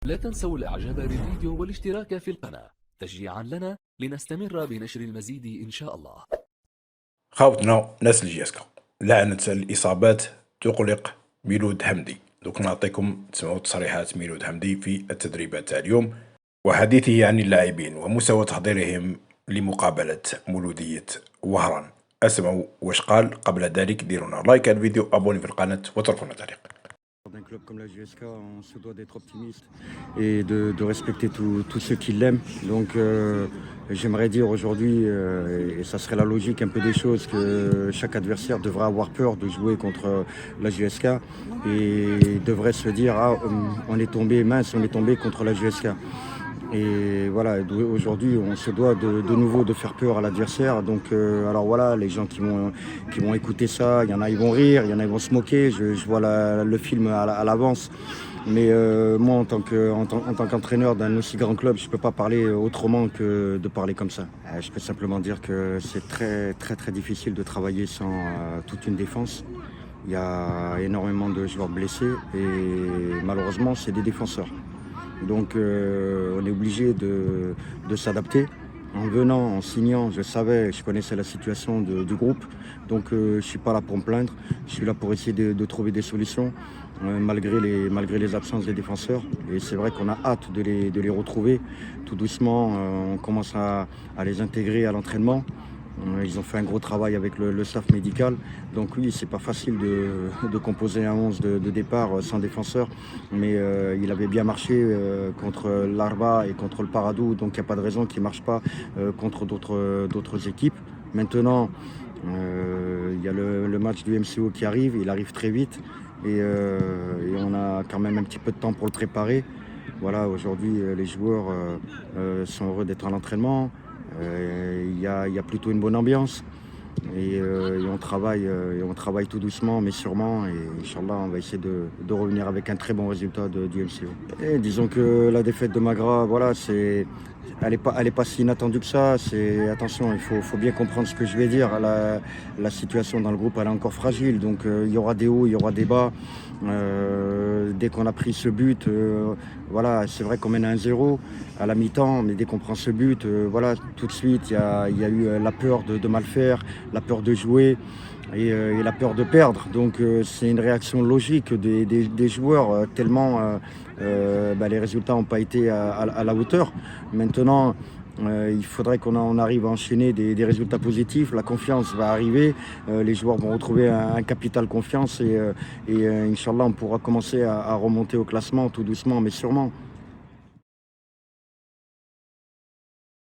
لا تنسوا الاعجاب بالفيديو والاشتراك في القناة تشجيعا لنا لنستمر بنشر المزيد إن شاء الله. خاوتنا ناس الجياسكا، لعنة الإصابات تقلق ميلود حمدي. دوك نعطيكم تسمعوا تصريحات ميلود حمدي في التدريبات تاع اليوم وحديثه عن اللاعبين ومستوى تحضيرهم لمقابلة مولودية وهران. اسمعوا واش قال. قبل ذلك ديرونا لايك على الفيديو، ابوني في القناة وتركونا تعليق. D'un club comme la GSK, on se doit d'être optimiste et de respecter tous ceux qui l'aiment. Donc j'aimerais dire aujourd'hui, et ça serait la logique un peu des choses, que chaque adversaire devrait avoir peur de jouer contre la GSK et devrait se dire ah, on est tombé mince, on est tombé contre la GSK. Et voilà, aujourd'hui, on se doit de nouveau de faire peur à l'adversaire. Donc, alors voilà, les gens qui vont écouter ça, il y en a, ils vont rire, il y en a, ils vont se moquer. Je vois le film à l'avance. Mais moi, en tant qu'entraîneur d'un aussi grand club, je ne peux pas parler autrement que de parler comme ça. Je peux simplement dire que c'est très difficile de travailler sans toute une défense. Il y a énormément de joueurs blessés et malheureusement, c'est des défenseurs. Donc on est obligé de s'adapter. En venant, en signant, je connaissais la situation du groupe. Donc je ne suis pas là pour me plaindre. Je suis là pour essayer de trouver des solutions malgré les absences des défenseurs. Et c'est vrai qu'on a hâte de les retrouver. Tout doucement, on commence à les intégrer à l'entraînement. Ils ont fait un gros travail avec le staff médical. Donc oui, c'est pas facile de composer un 11 de départ sans défenseur. Mais il avait bien marché contre l'Arba et contre le Paradou. Donc il n'y a pas de raison qu'il ne marche pas contre d'autres équipes. Maintenant, il y a le match du MCO qui arrive. Il arrive très vite. Et on a quand même un petit peu de temps pour le préparer. Voilà, aujourd'hui, les joueurs sont heureux d'être à l'entraînement. Il y a plutôt une bonne ambiance et on travaille tout doucement mais sûrement, et Inch'Allah on va essayer de revenir avec un très bon résultat du MCO. Et disons que la défaite de Magra, voilà, elle est pas si inattendue que ça. Attention, il faut bien comprendre ce que je vais dire. La situation dans le groupe, elle est encore fragile, donc il y aura des hauts, il y aura des bas. Dès qu'on a pris ce but, voilà, c'est vrai qu'on mène à 1-0 à la mi-temps, mais dès qu'on prend ce but, voilà, tout de suite, il y a eu la peur de mal faire, la peur de jouer et la peur de perdre. Donc c'est une réaction logique des joueurs, tellement les résultats n'ont pas été à la hauteur. Maintenant, il faudrait qu'on arrive à enchaîner des résultats positifs. La confiance va arriver, les joueurs vont retrouver un capital confiance et Inch'Allah on pourra commencer à remonter au classement tout doucement mais sûrement.